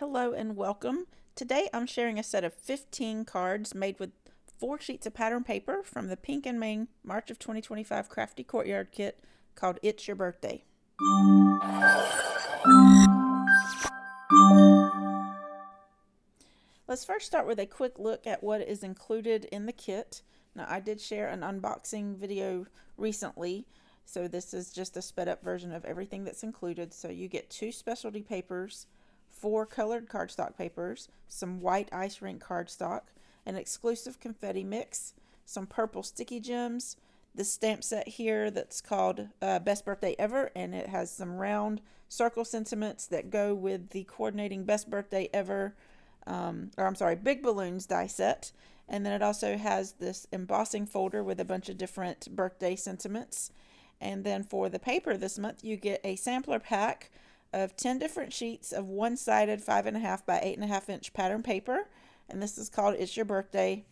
Hello and welcome. Today I'm sharing a set of 15 cards made with 4 sheets of pattern paper from the Pink and Main March of 2025 Crafty Courtyard Kit called It's Your Birthday. Let's first start with a quick look at what is included in the kit. Now, I did share an unboxing video recently, so this is just a sped up version of everything that's included. So you get 2 specialty papers, 4 colored cardstock papers, some white ice rink cardstock, an exclusive confetti mix, some purple sticky gems, this stamp set here that's called Best Birthday Ever, and it has some round circle sentiments that go with the coordinating Best Birthday Ever, Big Balloons die set. And then it also has this embossing folder with a bunch of different birthday sentiments. And then for the paper this month, you get a sampler pack of 10 different sheets of one-sided 5.5 by 8.5 inch pattern paper. And this is called It's Your Birthday.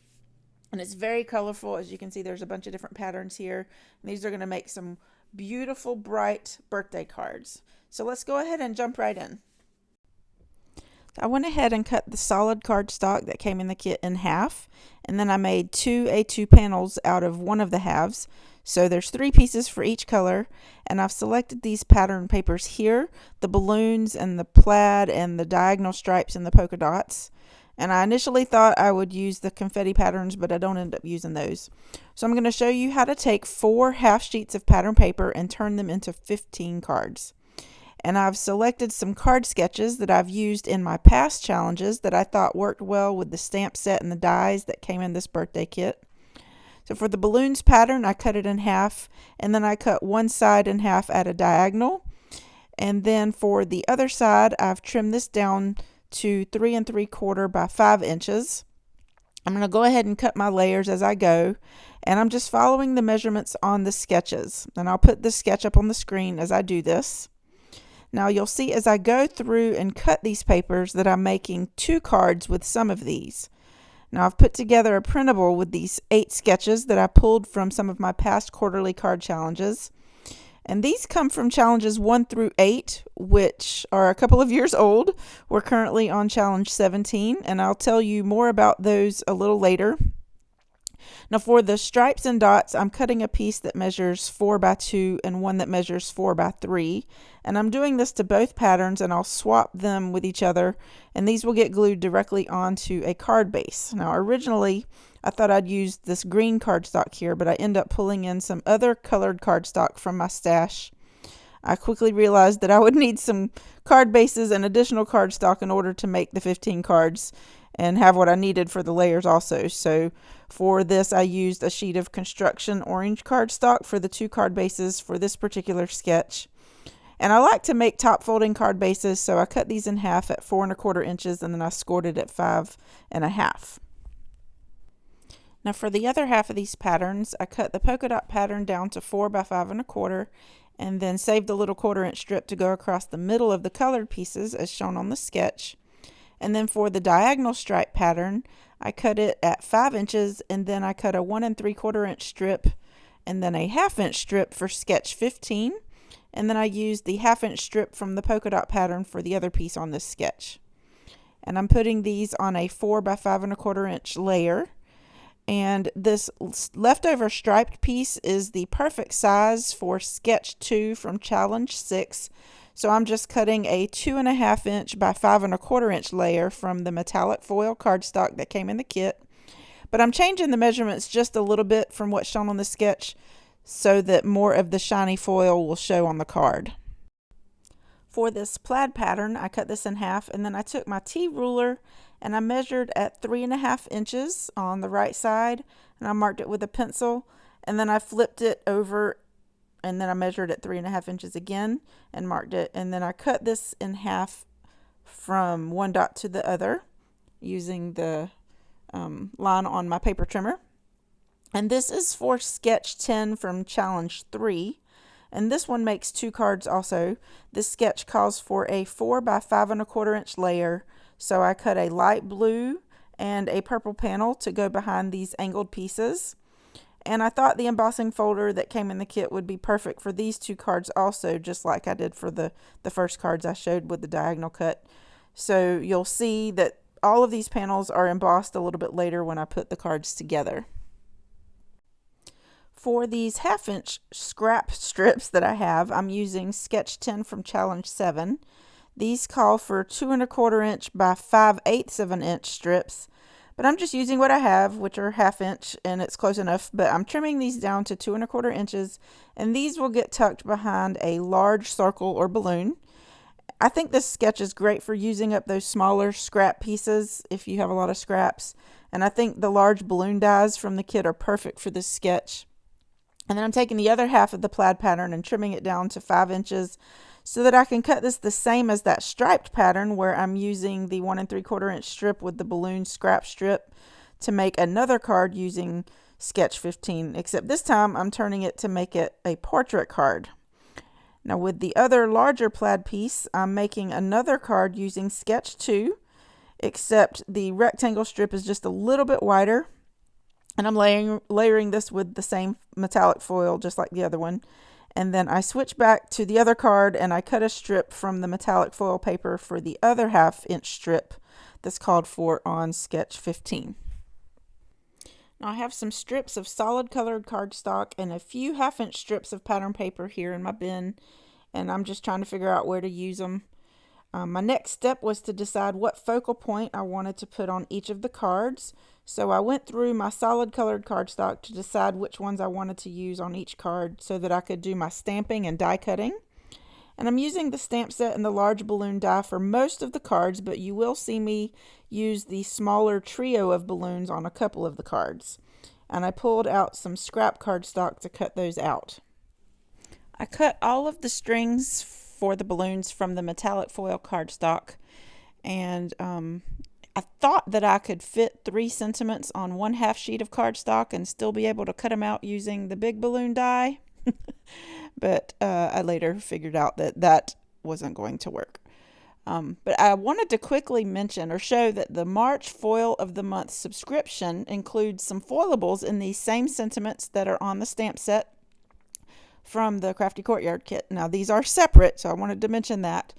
And it's very colorful. As you can see, there's a bunch of different patterns here. And these are going to make some beautiful, bright birthday cards. So let's go ahead and jump right in. I went ahead and cut the solid cardstock that came in the kit in half, and then I made 2 A2 panels out of one of the halves. So there's 3 pieces for each color, and I've selected these pattern papers here, the balloons and the plaid and the diagonal stripes and the polka dots. And I initially thought I would use the confetti patterns, but I don't end up using those. So I'm going to show you how to take 4 half sheets of pattern paper and turn them into 15 cards. And I've selected some card sketches that I've used in my past challenges that I thought worked well with the stamp set and the dies that came in this birthday kit. So for the balloons pattern, I cut it in half, and then I cut one side in half at a diagonal. And then for the other side, I've trimmed this down to 3 3/4 by 5 inches. I'm going to go ahead and cut my layers as I go, and I'm just following the measurements on the sketches. And I'll put the sketch up on the screen as I do this. Now you'll see as I go through and cut these papers that I'm making 2 cards with some of these. Now I've put together a printable with these 8 sketches that I pulled from some of my past quarterly card challenges. And these come from challenges 1 through 8, which are a couple of years old. We're currently on challenge 17, and I'll tell you more about those a little later. Now for the stripes and dots, I'm cutting a piece that measures 4 by 2 and one that measures 4 by 3. And I'm doing this to both patterns, and I'll swap them with each other, and these will get glued directly onto a card base. Now originally I thought I'd use this green cardstock here, but I end up pulling in some other colored cardstock from my stash. I quickly realized that I would need some card bases and additional cardstock in order to make the 15 cards and have what I needed for the layers also. So for this, I used a sheet of construction orange cardstock for the 2 card bases for this particular sketch. And I like to make top folding card bases, so I cut these in half at 4 1/4 inches, and then I scored it at 5.5. Now for the other half of these patterns, I cut the polka dot pattern down to 4 by 5 1/4, and then saved the little 1/4 inch strip to go across the middle of the colored pieces as shown on the sketch. And then for the diagonal stripe pattern, I cut it at 5 inches, and then I cut a 1 3/4 inch strip and then a 1/2 inch strip for sketch 15. And then I used the 1/2 inch strip from the polka dot pattern for the other piece on this sketch. And I'm putting these on a 4 by 5 1/4 inch layer. And this leftover striped piece is the perfect size for sketch 2 from challenge 6. So I'm just cutting a 2.5 inch by 5 1/4 inch layer from the metallic foil cardstock that came in the kit. But I'm changing the measurements just a little bit from what's shown on the sketch so that more of the shiny foil will show on the card. For this plaid pattern, I cut this in half, and then I took my T-ruler and I measured at 3.5 inches on the right side, and I marked it with a pencil, and then I flipped it over, and then I measured at 3.5 inches again and marked it, and then I cut this in half from one dot to the other using the line on my paper trimmer. And this is for sketch 10 from challenge 3. And this one makes 2 cards also. This sketch calls for a 4 by 5 1/4 inch layer. So I cut a light blue and a purple panel to go behind these angled pieces. And I thought the embossing folder that came in the kit would be perfect for these 2 cards also, just like I did for the first cards I showed with the diagonal cut. So you'll see that all of these panels are embossed a little bit later when I put the cards together. For these 1/2-inch scrap strips that I have, I'm using Sketch 10 from Challenge 7. These call for 2 1/4 inch by 5/8 of an inch strips, but I'm just using what I have, which are 1/2 inch, and it's close enough. But I'm trimming these down to 2 1/4 inches, and these will get tucked behind a large circle or balloon. I think this sketch is great for using up those smaller scrap pieces if you have a lot of scraps, and I think the large balloon dies from the kit are perfect for this sketch. And then I'm taking the other half of the plaid pattern and trimming it down to 5 inches so that I can cut this the same as that striped pattern where I'm using the 1 3/4 inch strip with the balloon scrap strip to make another card using Sketch 15, except this time I'm turning it to make it a portrait card. Now with the other larger plaid piece, I'm making another card using Sketch 2, except the rectangle strip is just a little bit wider. And I'm layering this with the same metallic foil, just like the other one. And then I switch back to the other card and I cut a strip from the metallic foil paper for the other 1/2 inch strip that's called for on Sketch 15. Now I have some strips of solid colored cardstock and a few 1/2 inch strips of pattern paper here in my bin, and I'm just trying to figure out where to use them. My next step was to decide what focal point I wanted to put on each of the cards. So I went through my solid colored cardstock to decide which ones I wanted to use on each card so that I could do my stamping and die cutting. And I'm using the stamp set and the large balloon die for most of the cards, but you will see me use the smaller trio of balloons on a couple of the cards. And I pulled out some scrap cardstock to cut those out. I cut all of the strings for the balloons from the metallic foil cardstock, and I thought that I could fit 3 sentiments on 1/2 sheet of cardstock and still be able to cut them out using the big balloon die. But I later figured out that that wasn't going to work. But I wanted to quickly mention or show that the March Foil of the Month subscription includes some foilables in these same sentiments that are on the stamp set from the Crafty Courtyard Kit. Now these are separate, so I wanted to mention that.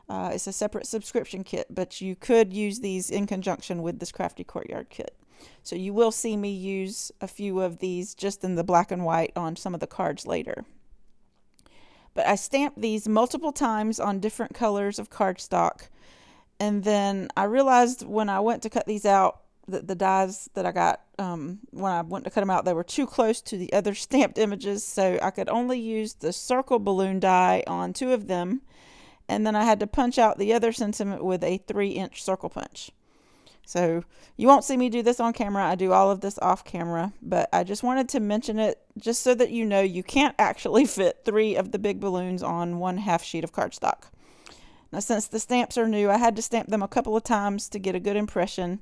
It's a separate subscription kit, but you could use these in conjunction with this Crafty Courtyard Kit. So you will see me use a few of these just in the black and white on some of the cards later. But I stamped these multiple times on different colors of cardstock, and then I realized when I went to cut these out that the dies that I got, when I went to cut them out, they were too close to the other stamped images, so I could only use the circle balloon die on 2 of them, and then I had to punch out the other sentiment with a 3-inch circle punch. So you won't see me do this on camera. I do all of this off camera, but I just wanted to mention it just so that you know you can't actually fit 3 of the big balloons on 1/2 sheet of cardstock. Now since the stamps are new, I had to stamp them a couple of times to get a good impression.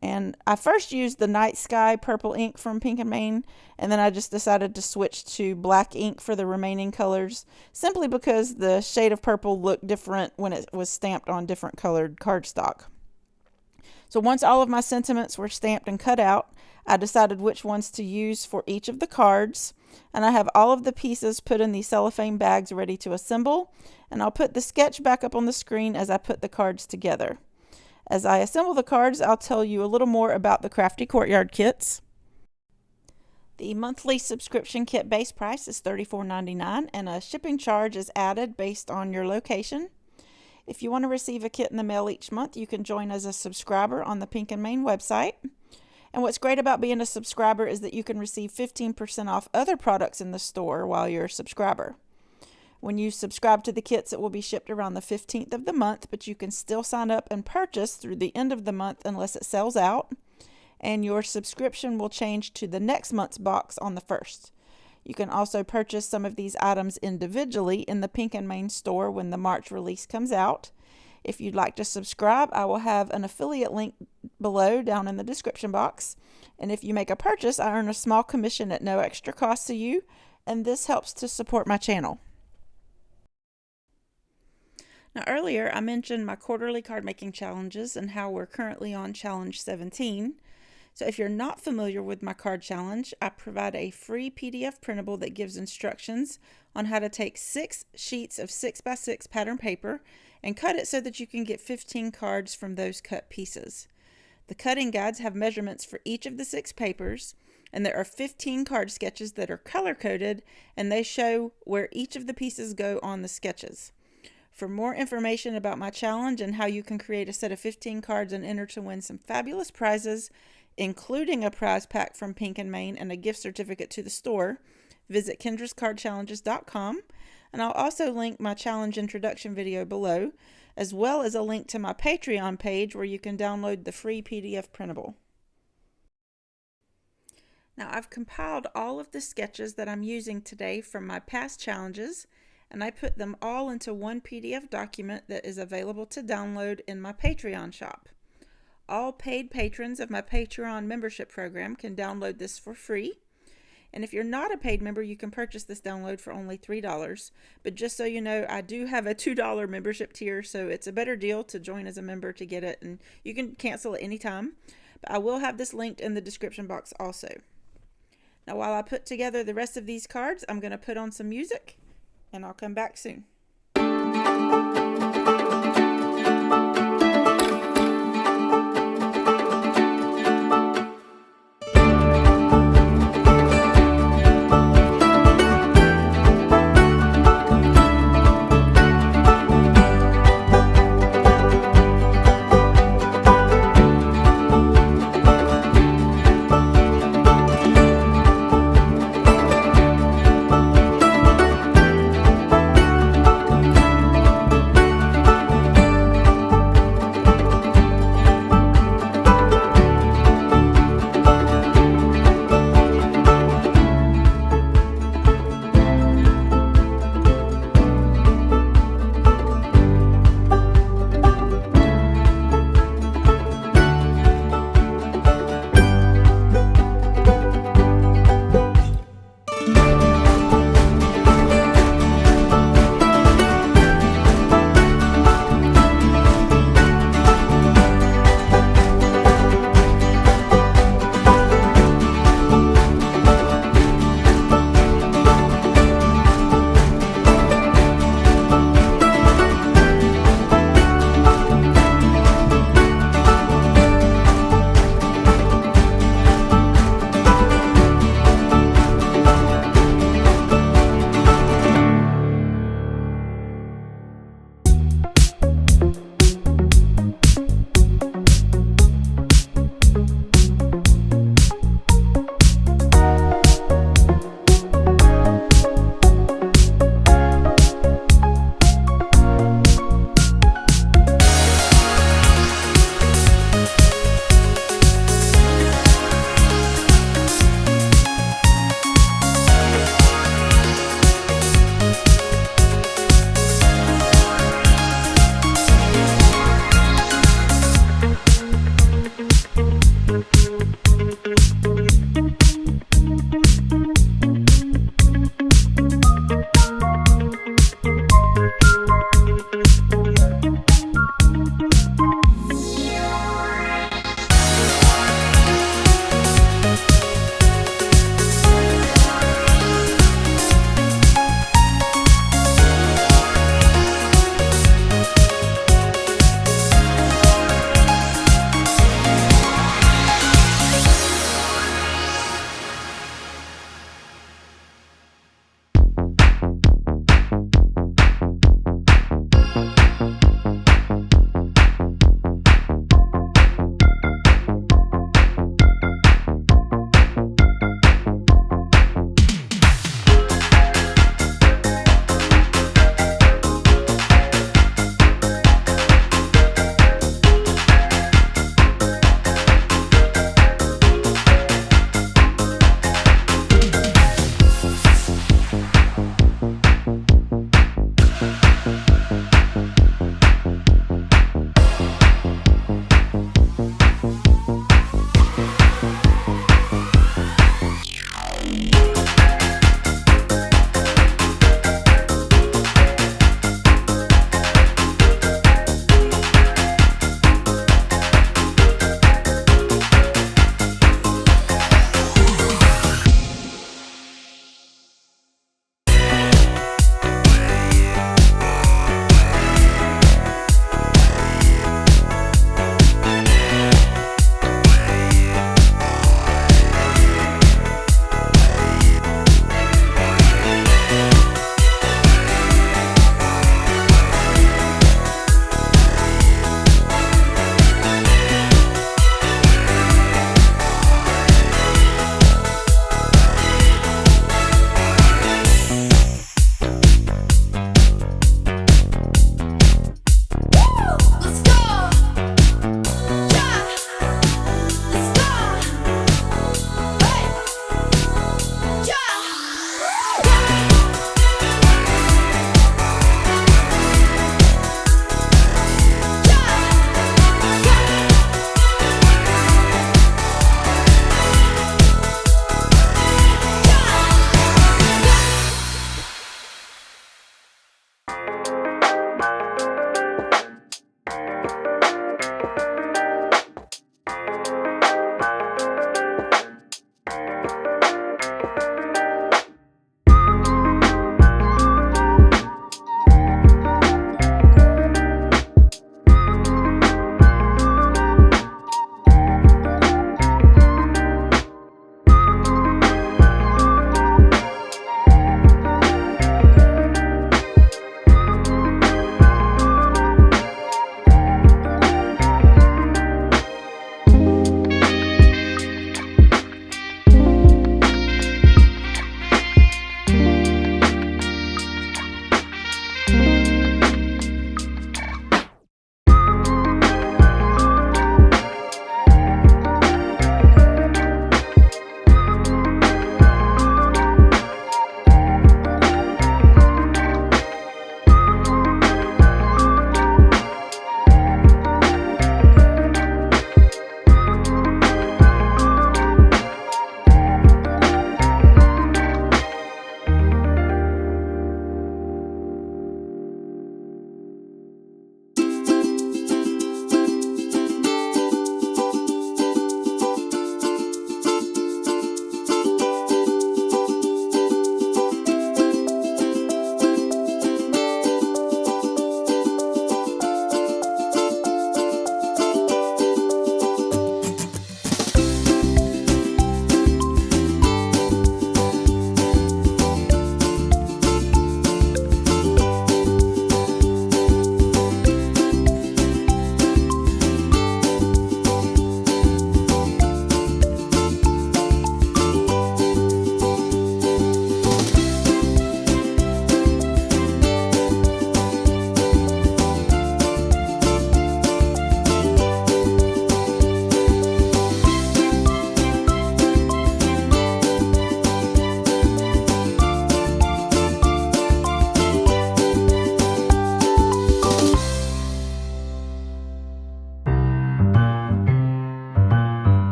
And I first used the Night Sky purple ink from Pink and Main, and then I just decided to switch to black ink for the remaining colors, simply because the shade of purple looked different when it was stamped on different colored cardstock. So once all of my sentiments were stamped and cut out, I decided which ones to use for each of the cards, and I have all of the pieces put in these cellophane bags ready to assemble, and I'll put the sketch back up on the screen as I put the cards together. As I assemble the cards, I'll tell you a little more about the Crafty Courtyard Kits. The monthly subscription kit base price is $34.99, and a shipping charge is added based on your location. If you want to receive a kit in the mail each month, you can join as a subscriber on the Pink and Main website. And what's great about being a subscriber is that you can receive 15% off other products in the store while you're a subscriber. When you subscribe to the kits, it will be shipped around the 15th of the month, but you can still sign up and purchase through the end of the month unless it sells out, and your subscription will change to the next month's box on the 1st. You can also purchase some of these items individually in the Pink and Main store when the March release comes out. If you'd like to subscribe, I will have an affiliate link below down in the description box. And if you make a purchase, I earn a small commission at no extra cost to you, and this helps to support my channel. Now earlier I mentioned my quarterly card making challenges and how we're currently on challenge 17. So if you're not familiar with my card challenge, I provide a free PDF printable that gives instructions on how to take 6 sheets of 6x6 pattern paper and cut it so that you can get 15 cards from those cut pieces. The cutting guides have measurements for each of the 6 papers, and there are 15 card sketches that are color-coded, and they show where each of the pieces go on the sketches. For more information about my challenge and how you can create a set of 15 cards and enter to win some fabulous prizes, including a prize pack from Pink and Main and a gift certificate to the store, visit Kendra'sCardChallenges.com, and I'll also link my challenge introduction video below, as well as a link to my Patreon page where you can download the free PDF printable. Now, I've compiled all of the sketches that I'm using today from my past challenges, and I put them all into one PDF document that is available to download in my Patreon shop. All paid patrons of my Patreon membership program can download this for free. And if you're not a paid member, you can purchase this download for only $3. But just so you know, I do have a $2 membership tier, so it's a better deal to join as a member to get it, and you can cancel at any time. But I will have this linked in the description box also. Now, while I put together the rest of these cards, I'm going to put on some music, and I'll come back soon.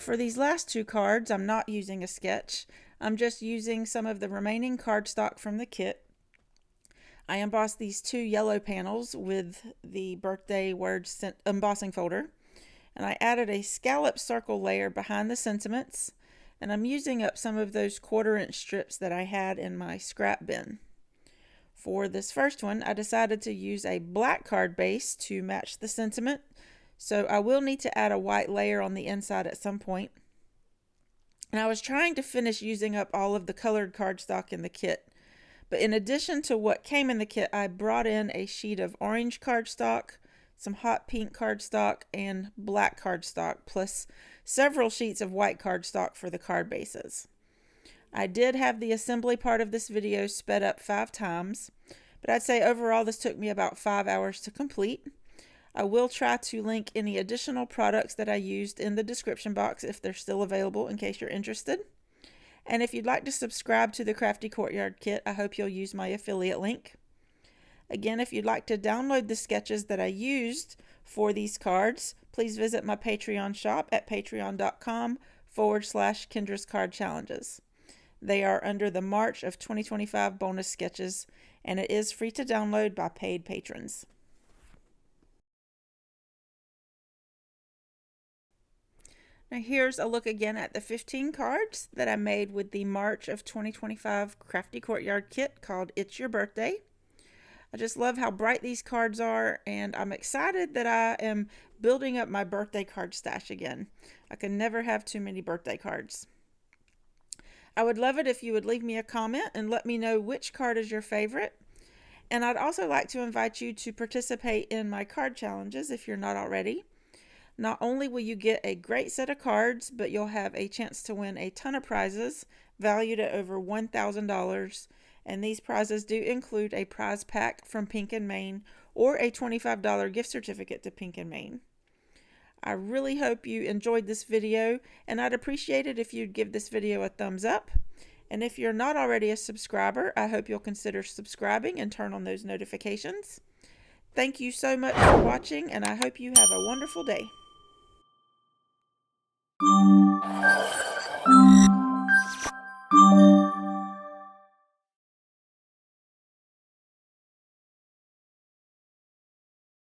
for these last two cards, I'm not using a sketch. I'm just using some of the remaining cardstock from the kit. I embossed these two yellow panels with the birthday words embossing folder. And I added a scallop circle layer behind the sentiments. And I'm using up some of those 1/4-inch strips that I had in my scrap bin. For this first one, I decided to use a black card base to match the sentiment. So I will need to add a white layer on the inside at some point. And I was trying to finish using up all of the colored cardstock in the kit. But in addition to what came in the kit, I brought in a sheet of orange cardstock, some hot pink cardstock, and black cardstock, plus several sheets of white cardstock for the card bases. I did have the assembly part of this video sped up 5 times, but I'd say overall this took me about 5 hours to complete. I will try to link any additional products that I used in the description box if they're still available in case you're interested. And if you'd like to subscribe to the Crafty Courtyard Kit, I hope you'll use my affiliate link. Again, if you'd like to download the sketches that I used for these cards, please visit my Patreon shop at patreon.com/Kendra's Card Challenges. They are under the March of 2025 bonus sketches, and it is free to download by paid patrons. Now here's a look again at the 15 cards that I made with the March of 2025 Crafty Courtyard Kit called It's Your Birthday. I just love how bright these cards are, and I'm excited that I am building up my birthday card stash again. I can never have too many birthday cards. I would love it if you would leave me a comment and let me know which card is your favorite. And I'd also like to invite you to participate in my card challenges if you're not already. Not only will you get a great set of cards, but you'll have a chance to win a ton of prizes valued at over $1,000. And these prizes do include a prize pack from Pink & Main or a $25 gift certificate to Pink & Main. I really hope you enjoyed this video, and I'd appreciate it if you'd give this video a thumbs up. And if you're not already a subscriber, I hope you'll consider subscribing and turn on those notifications. Thank you so much for watching, and I hope you have a wonderful day.